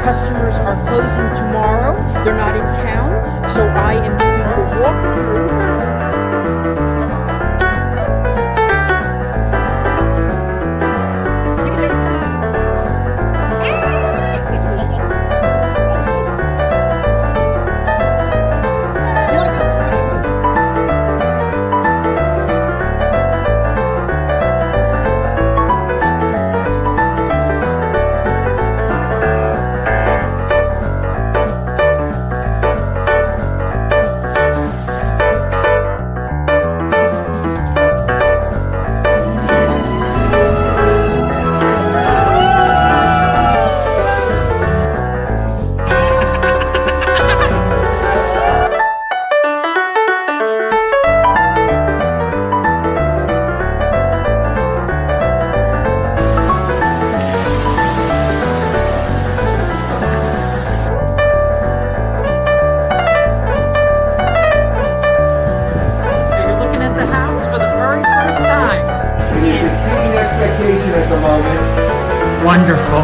customers are closing tomorrow. They're not in town, so I am doing a walkthrough. Wonderful.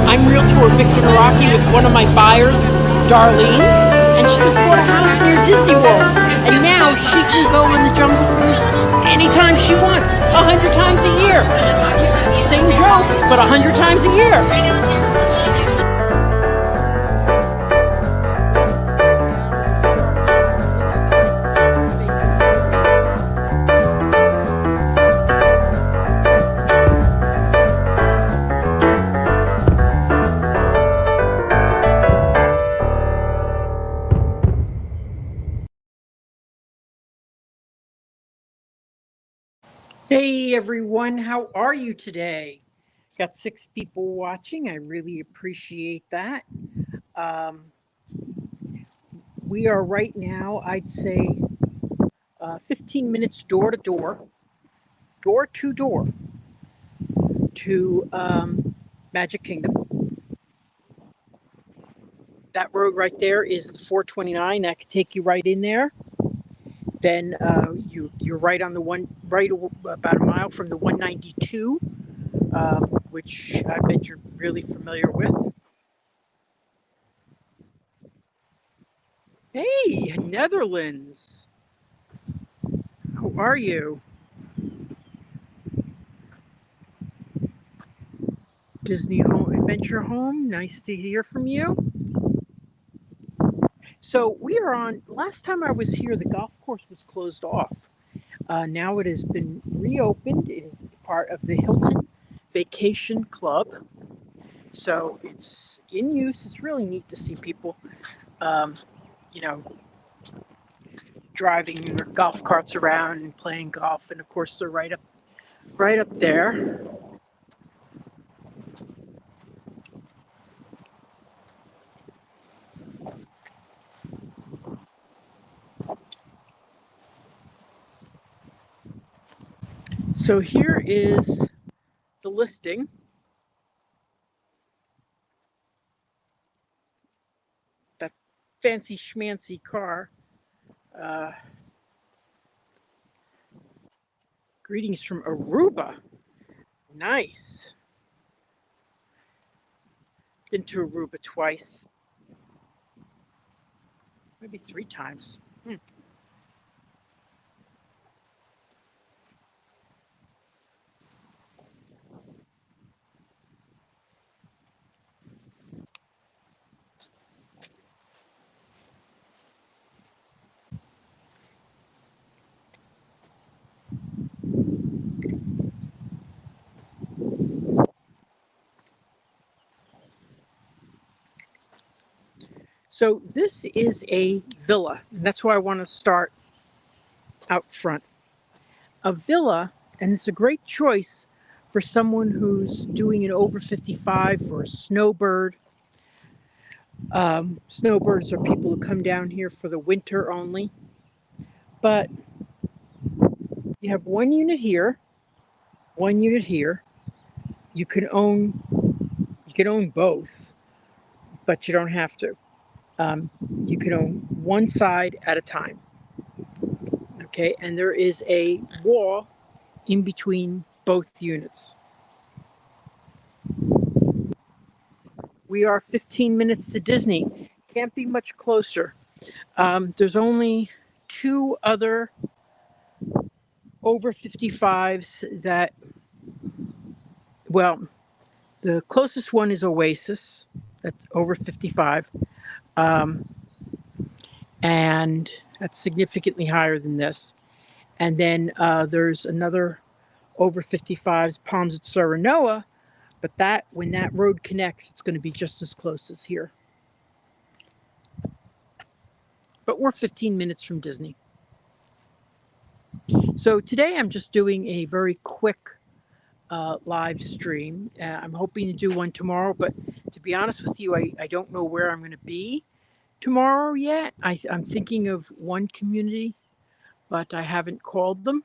I'm Realtor Victor Naraki with one of my buyers, Darlene, and she just bought a house near Disney World. And now she can go on the Jungle Cruise anytime she wants, 100 times a year. Same jokes, but 100 times a year. Hey everyone, how are you today? Got 6 people watching. I really appreciate that. We are right now, I'd say, 15 minutes door to door to Magic Kingdom. That road right there is the 429. That could take you right in there. Then you're right on the about a mile from the 192, which I bet you're really familiar with. Hey, Netherlands. How are you? Disney Home Adventure Home. Nice to hear from you. So we are on, last time I was here, the golf course was closed off. Now it has been reopened. It is part of the Hilton Vacation Club. So it's in use. It's really neat to see people, driving their golf carts around and playing golf. And of course, they're right up there. So here is the listing. That fancy schmancy car. Greetings from Aruba. Nice. Been to Aruba twice. Maybe 3 times. So this is a villa, and that's why I want to start out front. A villa, and it's a great choice for someone who's doing an over 55 for a snowbird. Snowbirds are people who come down here for the winter only. But you have 1 unit here, 1 unit here. You can own both, but you don't have to. You can own one side at a time. Okay, and there is a wall in between both units. We are 15 minutes to Disney. Can't be much closer. There's only 2 other over 55s that, well, the closest one is Oasis. That's over 55. And that's significantly higher than this. And then there's another over 55s, Palms at Serenoa, but that when that road connects, it's going to be just as close as here. But we're 15 minutes from Disney. So today I'm just doing a very quick live stream. I'm hoping to do one tomorrow, but to be honest with you, I don't know where I'm going to be tomorrow yet. I'm thinking of one community, but I haven't called them.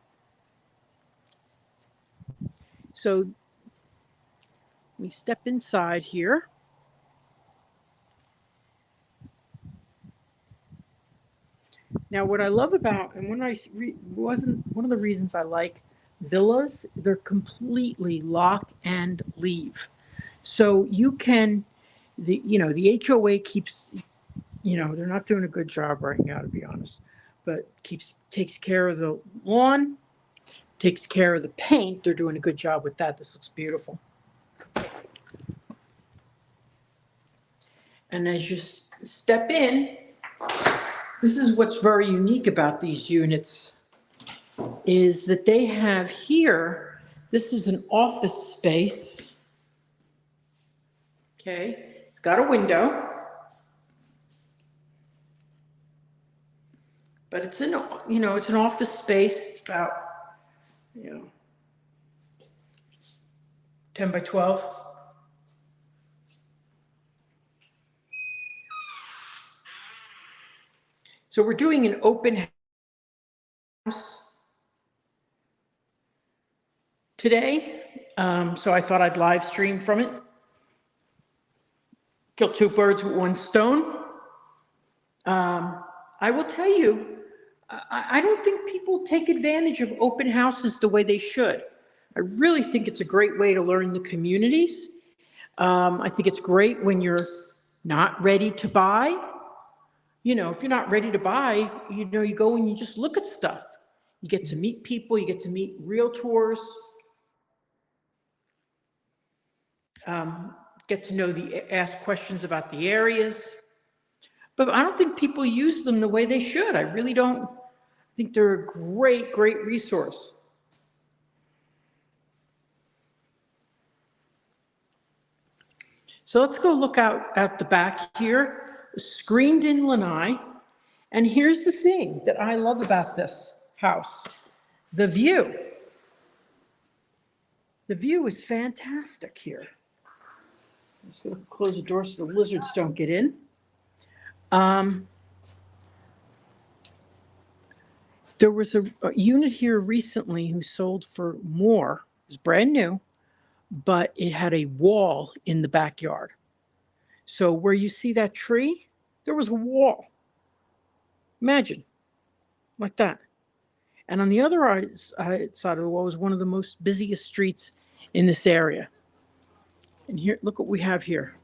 So let me step inside here. Now, what I love about, and when wasn't one of the reasons I like villas, they're completely lock and leave. So you can, the HOA keeps, they're not doing a good job right now, to be honest, but takes care of the lawn, takes care of the paint. They're doing a good job with that. This looks beautiful. And as you step in, this is what's very unique about these units, is that they have here, this is an office space. Okay, it's got a window, but it's an office space. It's about 10 by 12. So we're doing an open house today. So I thought I'd live stream from it. Kill 2 birds with 1 stone. I will tell you, I don't think people take advantage of open houses the way they should. I really think it's a great way to learn the communities. I think it's great when you're not ready to buy. If you're not ready to buy, you go and you just look at stuff. You get to meet people, you get to meet realtors, get to know ask questions about the areas. But I don't think people use them the way they should. I really don't. I think they're a great, great resource. So let's go look out at the back here, screened in LANAI. And here's the thing that I love about this house, the view. The view is fantastic here. I'm just going to close the door so the lizards don't get in. There was a unit here recently who sold for more. It was brand new, but it had a wall in the backyard. So where you see that tree, there was a wall. Imagine, like that. And on the other side of the wall was one of the most busiest streets in this area. And here, look what we have here.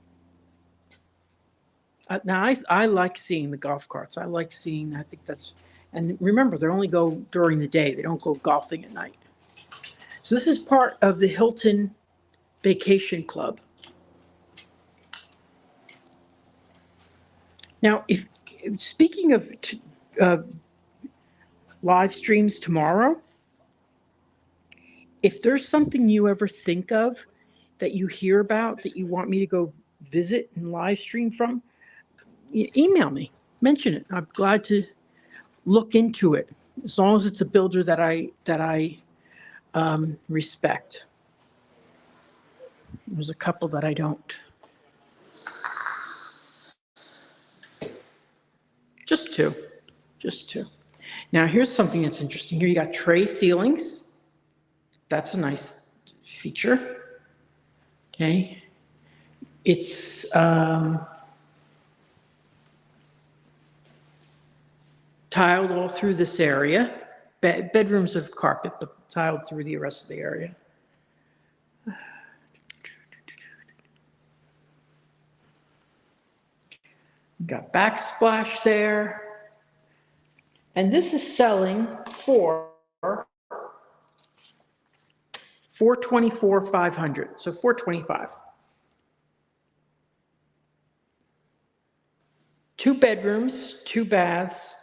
Now, I like seeing the golf carts. I like seeing, I think that's, and remember, they only go during the day. They don't go golfing at night. So this is part of the Hilton Vacation Club. Now, speaking of live streams tomorrow, if there's something you ever think of that you hear about that you want me to go visit and live stream from, email me, mention it. I'm glad to look into it, as long as it's a builder that I respect. There's a couple that I don't. Just two. Now here's something that's interesting. Here you got tray ceilings. That's a nice feature. Okay. It's tiled all through this area. Bedrooms of carpet, but tiled through the rest of the area. Got backsplash there. And this is selling for $424,500, so $425. 2 bedrooms, 2 baths.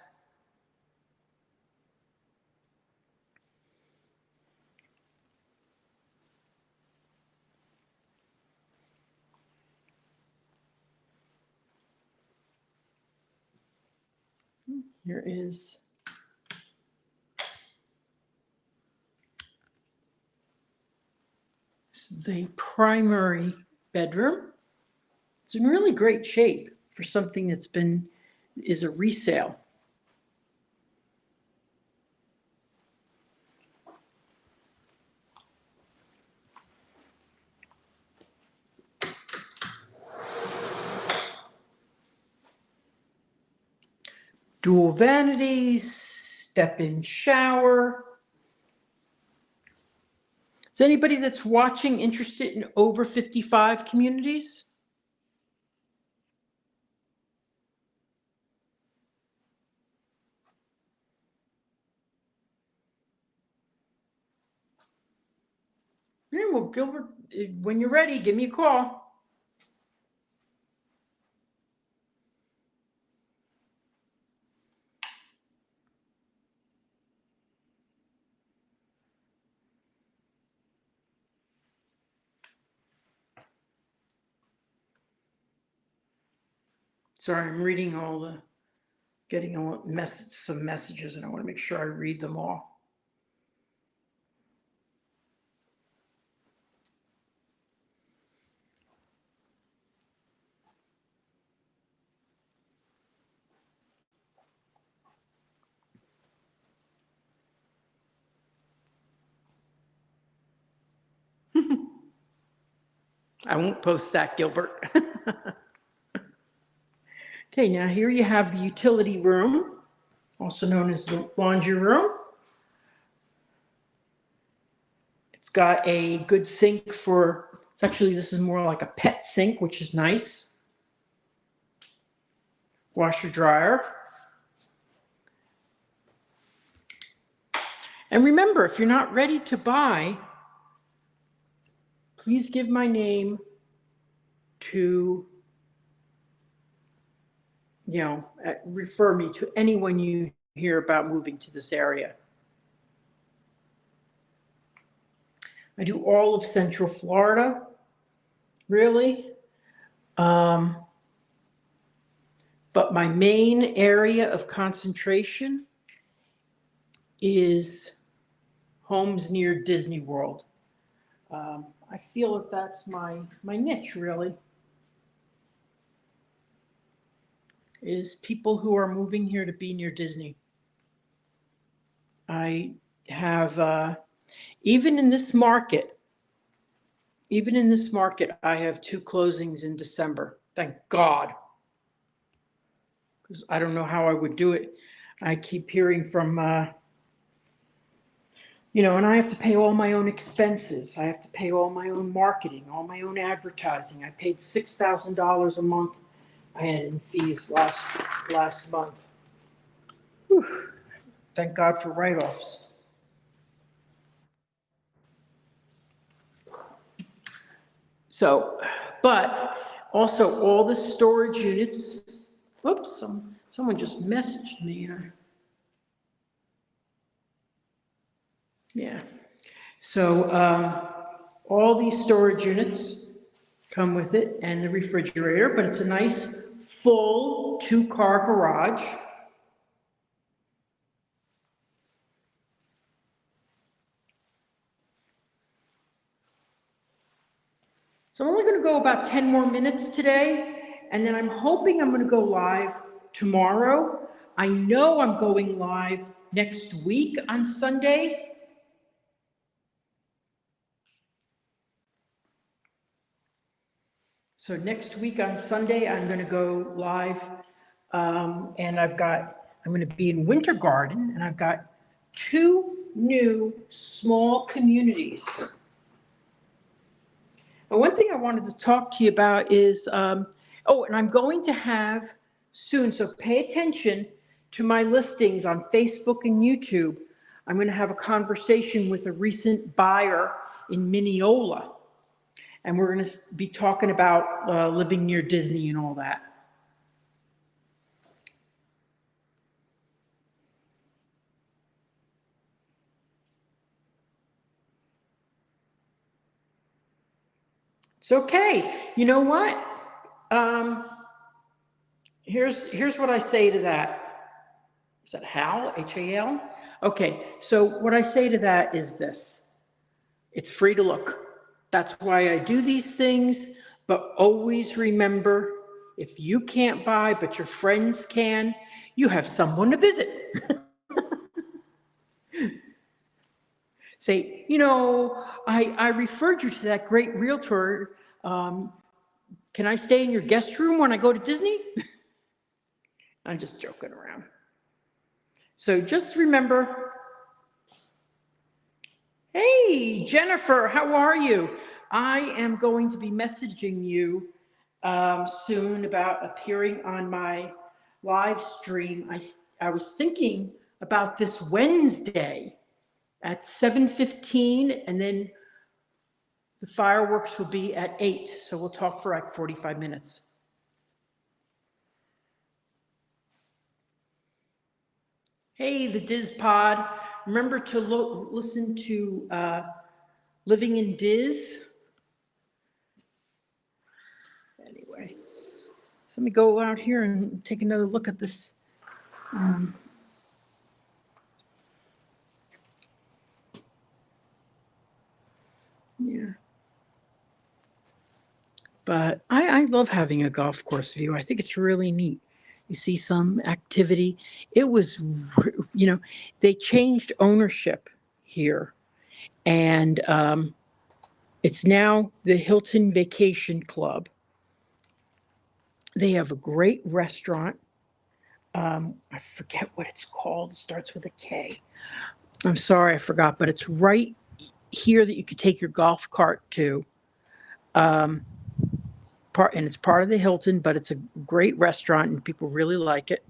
Here is the primary bedroom. It's in really great shape for something that's is a resale. Dual vanities, step-in shower. Is anybody that's watching interested in over 55 communities? Yeah, well, Gilbert, when you're ready, give me a call. Sorry, I'm reading getting some messages, and I want to make sure I read them all. I won't post that, Gilbert. Okay, now here you have the utility room, also known as the laundry room. It's got a good sink this is more like a pet sink, which is nice. Washer dryer. And remember, if you're not ready to buy, please give my name to, refer me to anyone you hear about moving to this area. I do all of Central Florida, really. But my main area of concentration is homes near Disney World. I feel that that's my niche, really, is people who are moving here to be near Disney. I have, even in this market, I have 2 closings in December. Thank God. Because I don't know how I would do it. I keep hearing from, and I have to pay all my own expenses. I have to pay all my own marketing, all my own advertising. I paid $6,000 a month I had in fees last month. Whew. Thank God for write-offs. So, but also all the storage units. Whoops, someone just messaged me. Yeah. So all these storage units come with it and the refrigerator, but it's a nice full 2-car garage. So I'm only going to go about 10 more minutes today, and then I'm hoping I'm going to go live tomorrow. I know I'm going live next week on Sunday. So next week on Sunday, I'm going to go live, and I'm going to be in Winter Garden, and I've got 2 new small communities. And one thing I wanted to talk to you about is, and I'm going to have soon. So pay attention to my listings on Facebook and YouTube. I'm going to have a conversation with a recent buyer in Mineola. And we're going to be talking about living near Disney and all that. It's okay. You know what? Here's what I say to that. Is that Hal? H-A-L? Okay, so what I say to that is this. It's free to look. That's why I do these things, but always remember, if you can't buy, but your friends can, you have someone to visit. Say, you know, I referred you to that great realtor. Can I stay in your guest room when I go to Disney? I'm just joking around. So just remember, hey, Jennifer, how are you? I am going to be messaging you soon about appearing on my live stream. I was thinking about this Wednesday at 7:15, and then the fireworks will be at 8. So we'll talk for like 45 minutes. Hey, the Diz Pod. Remember to listen to Living in Diz. Anyway, so let me go out here and take another look at this. Yeah. But I love having a golf course view. I think it's really neat. You see some activity. It was, you know, they changed ownership here. And it's now the Hilton Vacation Club. They have a great restaurant. I forget what it's called. It starts with a K. I'm sorry, I forgot, but it's right here that you could take your golf cart to. And it's part of the Hilton, but it's a great restaurant and people really like it.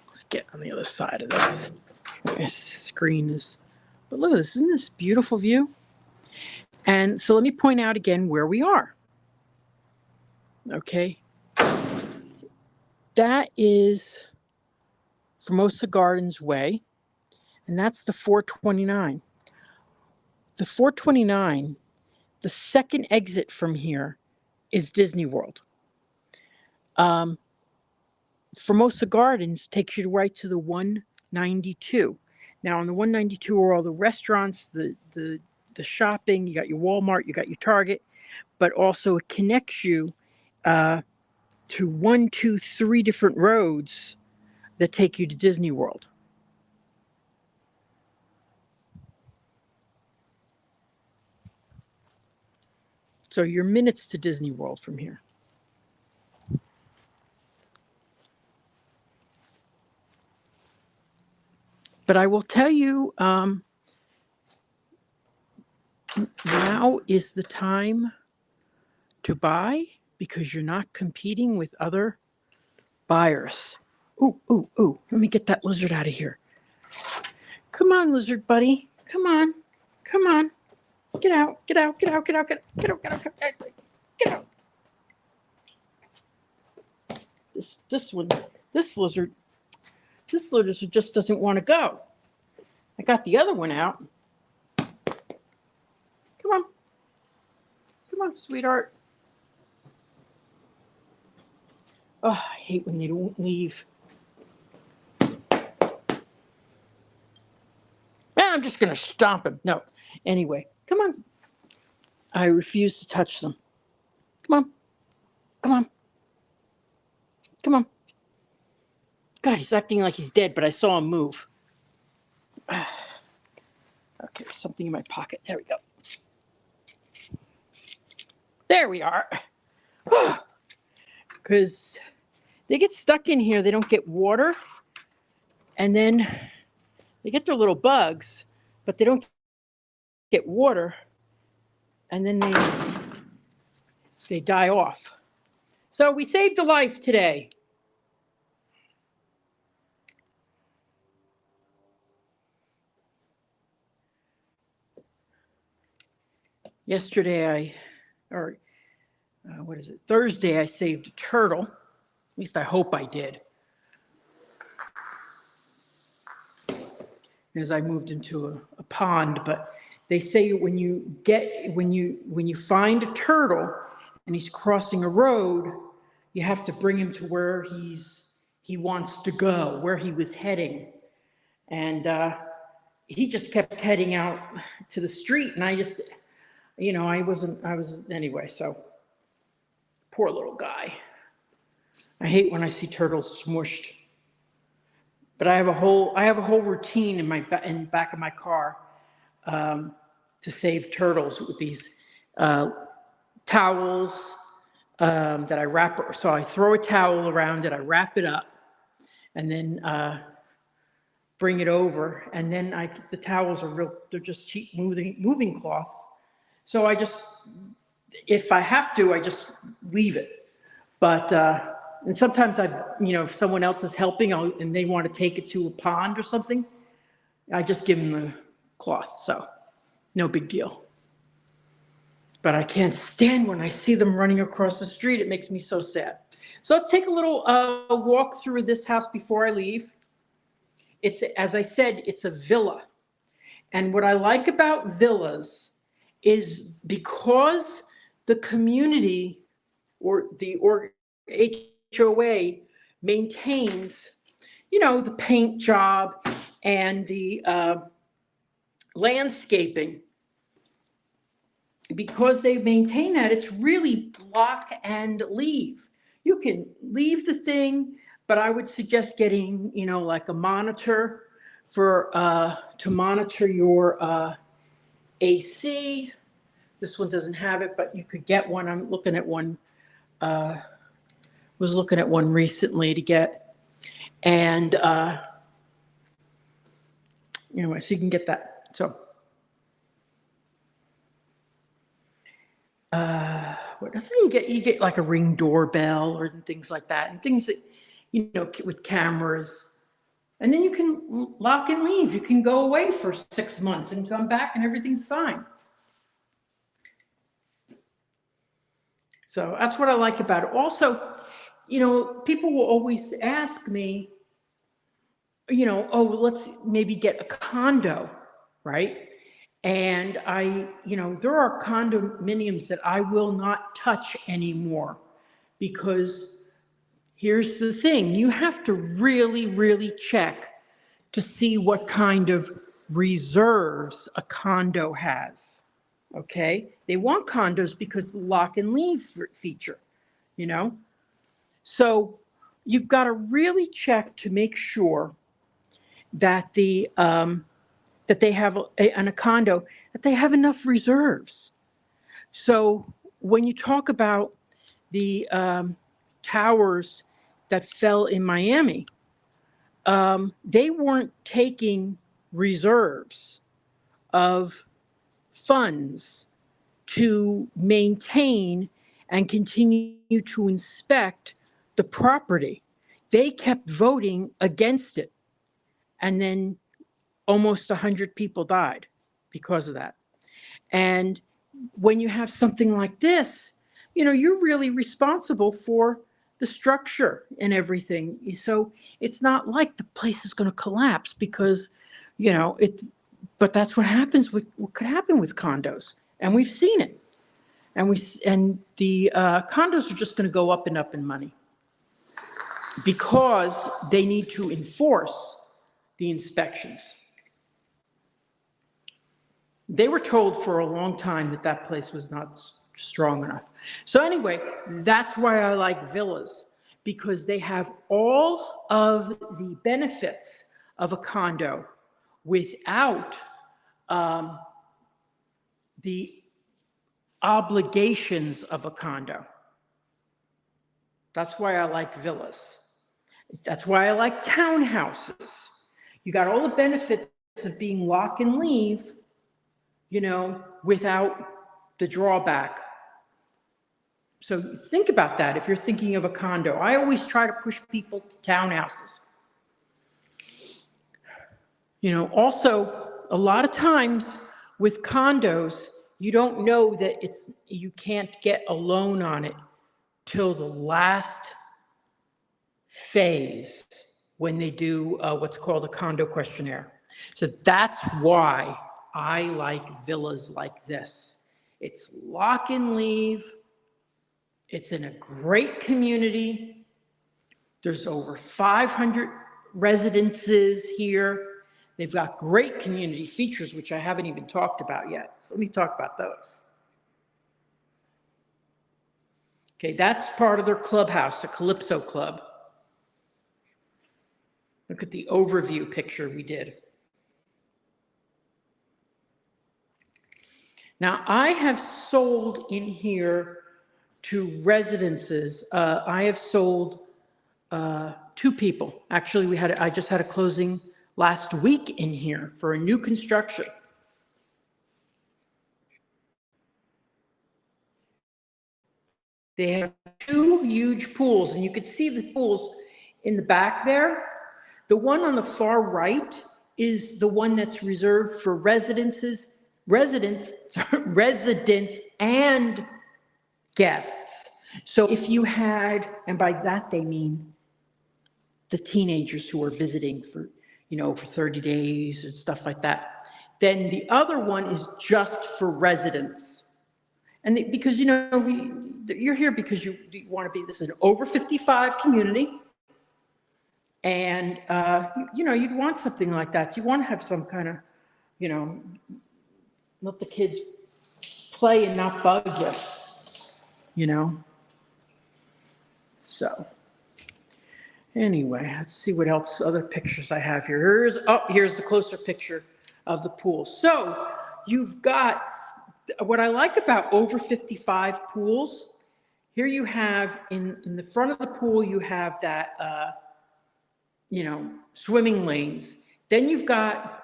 Let's get on the other side of this. This screen is, but look at this, isn't this beautiful view? And so let me point out again where we are. Okay. That is Formosa Gardens Way, and that's the 429. The 429, the second exit from here is Disney World. Formosa Gardens takes you right to the 192. Now on the 192 are all the restaurants, the shopping. You got your Walmart, you got your Target, but also it connects you to 1, 2, 3 different roads that take you to Disney World. So you're minutes to Disney World from here. But I will tell you, now is the time to buy because you're not competing with other buyers. Ooh, ooh, ooh. Let me get that lizard out of here. Come on, lizard buddy. Come on. Come on. Get out. Get out. Get out. Get out. Get out. Get out. Get out. Get out. This one, this lizard just doesn't want to go. I got the other one out. Come on. Come on, sweetheart. Oh, I hate when they don't leave. I'm just going to stomp him. No. Anyway, come on. I refuse to touch them. Come on. Come on. Come on. God, he's acting like he's dead, but I saw him move. Okay, there's something in my pocket. There we go. There we are. Because they get stuck in here. They don't get water. And then they get their little bugs, but they don't get water, and then they die off. So we saved a life today. Yesterday, Thursday, I saved a turtle. At least I hope I did. As I moved into a pond, but they say when you find a turtle and he's crossing a road, you have to bring him to where he wants to go, where he was heading. And he just kept heading out to the street, and I just, I wasn't anyway, so poor little guy. I hate when I see turtles smushed. But I have a whole routine in the back of my car to save turtles with these towels that I wrap. So I throw a towel around it, I wrap it up, and then bring it over. And then the towels they're just cheap moving cloths. So if I have to, I just leave it. But and sometimes if someone else is helping and they want to take it to a pond or something, I just give them the cloth. So no big deal. But I can't stand when I see them running across the street. It makes me so sad. So let's take a little walk through this house before I leave. As I said, it's a villa. And what I like about villas is because the community or the HOA maintains, the paint job and the landscaping. Because they maintain that, it's really block and leave. You can leave the thing, but I would suggest getting, like a monitor to monitor your AC. This one doesn't have it, but you could get one. I'm looking at one. Was looking at one recently to get, and so you can get that. So what else do you get? You get like a Ring doorbell or things like that, and things that with cameras, and then you can lock and leave. You can go away for 6 months and come back, and everything's fine. So that's what I like about it. Also, people will always ask me, let's maybe get a condo, right? And there are condominiums that I will not touch anymore, because here's the thing. You have to really, really check to see what kind of reserves a condo has, okay? They want condos because of the lock and leave feature, So you've got to really check to make sure that that they have on a condo, that they have enough reserves. So when you talk about the towers that fell in Miami, they weren't taking reserves of funds to maintain and continue to inspect the property. They kept voting against it. And then almost 100 people died because of that. And when you have something like this, you're really responsible for the structure and everything. So it's not like the place is going to collapse because, but that's what happens what could happen with condos. And we've seen it. And the condos are just going to go up and up in money because they need to enforce the inspections. They were told for a long time that place was not strong enough. So anyway, that's why I like villas, because they have all of the benefits of a condo without the obligations of a condo. That's why I like villas. That's why I like townhouses. You got all the benefits of being lock and leave, you know, without the drawback. So think about that if you're thinking of a condo. I always try to push people to townhouses. You know, also, a lot of times with condos, you don't know that you can't get a loan on it till the last phase when they do what's called a condo questionnaire. So that's why I like villas like this. It's lock and leave. It's in a great community. There's over 500 residences here. They've got great community features, which I haven't even talked about yet. So let me talk about those. Okay, that's part of their clubhouse, the Calypso Club. Look at the overview picture we did. Now, I have sold in here to residences. I have sold 2 people. Actually, I just had a closing last week in here for a new construction. They have 2 huge pools, and you can see the pools in the back there. The one on the far right is the one that's reserved for residents and guests. So if you had, and by that they mean the teenagers who are visiting for, you know, for 30 days and stuff like that, then the other one is just for residents. And because, you know, you're here because you want to be, this is an over 55 community. And, you know, you'd want something like that. So you want to have some kind of, you know, let the kids play and not bug you, you know. So anyway, let's see what else, other pictures I have here. Here's the closer picture of the pool. So you've got, what I like about over 55 pools, here you have in the front of the pool, you have that, you know, swimming lanes. Then you've got,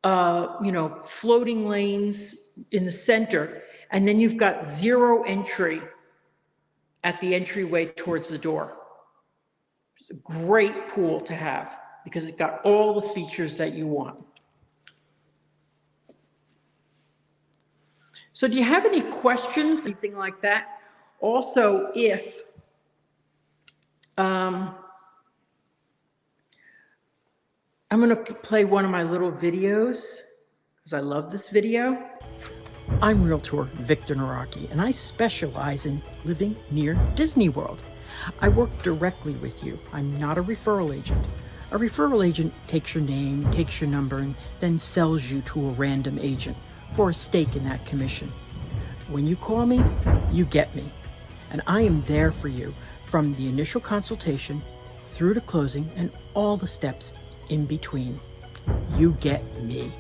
you know, floating lanes in the center. And then you've got 0 entry at the entryway towards the door. It's a great pool to have because it's got all the features that you want. So do you have any questions, anything like that? Also, if I'm going to play one of my little videos because I love this video. I'm Realtor Victor Naraki, and I specialize in living near Disney World. I work directly with you. I'm not a referral agent. A referral agent takes your name, takes your number, and then sells you to a random agent for a stake in that commission. When you call me, you get me. And I am there for you from the initial consultation through to closing and all the steps in between. You get me.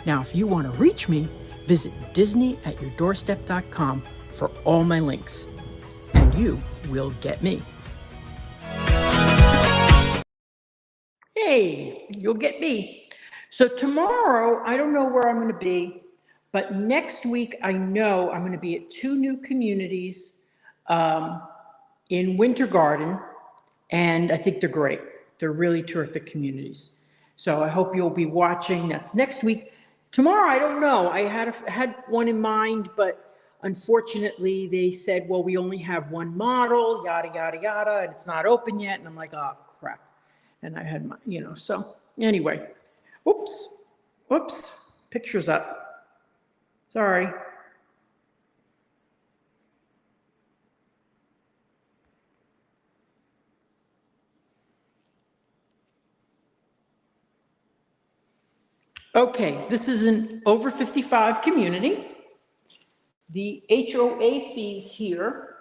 Now, if you want to reach me, visit disneyatyourdoorstep.com for all my links, and you will get me. Hey, you'll get me. So tomorrow, I don't know where I'm going to be, but next week, I know I'm going to be at 2 new communities in Winter Garden, and I think they're great. They're really terrific communities. So I hope you'll be watching. That's next week. Tomorrow, I don't know. I had one in mind, but unfortunately, they said, well, we only have 1 model, yada, yada, yada, and it's not open yet. And I'm like, oh, crap. And I had my, you know, so anyway, whoops, picture's up. Sorry. Okay, this is an over 55 community. The HOA fees here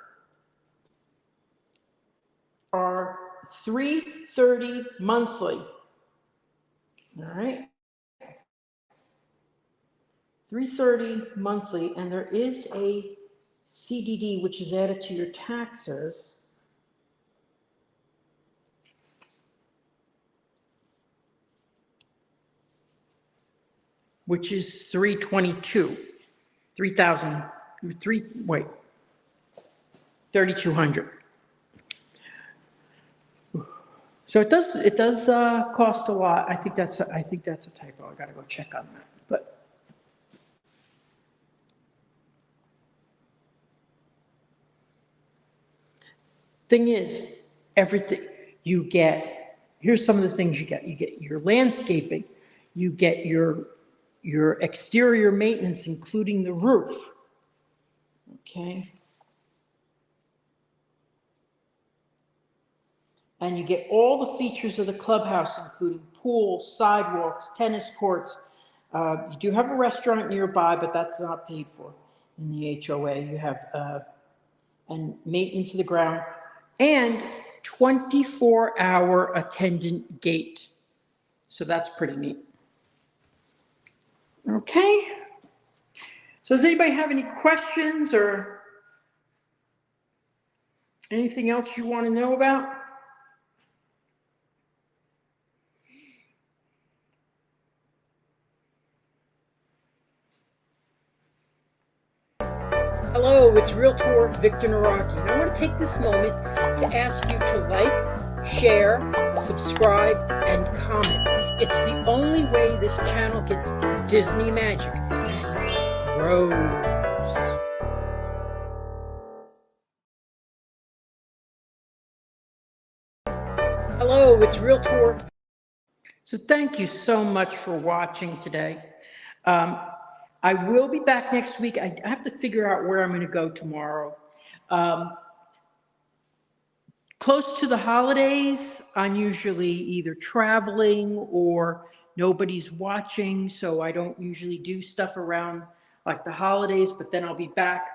are $330 monthly. All right. $330 monthly, and there is a CDD which is added to your taxes. which is 322, 3,200. So it does cost a lot. I think that's a typo. I gotta go check on that. But thing is, everything you get, here's some of the things you get. You get your landscaping, you get your exterior maintenance, including the roof. Okay. And you get all the features of the clubhouse, including pool, sidewalks, tennis courts. You do have a restaurant nearby, but that's not paid for in the HOA. You have and maintenance of the ground and 24-hour attendant gate. So that's pretty neat. Okay. So does anybody have any questions or anything else you want to know about? Hello, it's Realtor Victor Naraki, and I want to take this moment to ask you to like, share, subscribe, and comment. It's the only way this channel gets Disney magic and grows. Hello, it's Realtor. So thank you so much for watching today. I will be back next week. I have to figure out where I'm going to go tomorrow. Close to the holidays, I'm usually either traveling or nobody's watching, so I don't usually do stuff around like the holidays, but then I'll be back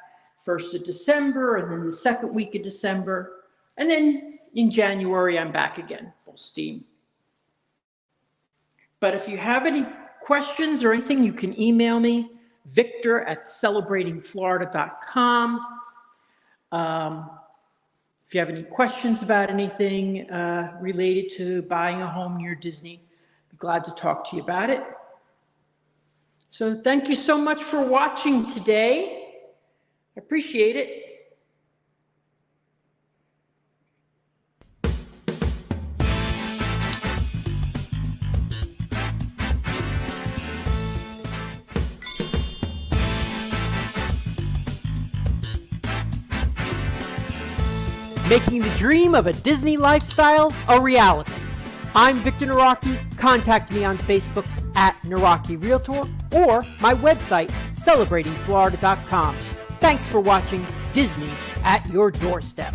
1st of December and then the 2nd week of December. And then in January, I'm back again, full steam. But if you have any questions or anything, you can email me, victor@celebratingflorida.com. If you have any questions about anything related to buying a home near Disney, I'd be glad to talk to you about it. So thank you so much for watching today. I appreciate it. Making the dream of a Disney lifestyle a reality. I'm Victor Naraki. Contact me on Facebook @Naraki Realtor or my website, celebratingflorida.com. Thanks for watching Disney at your doorstep.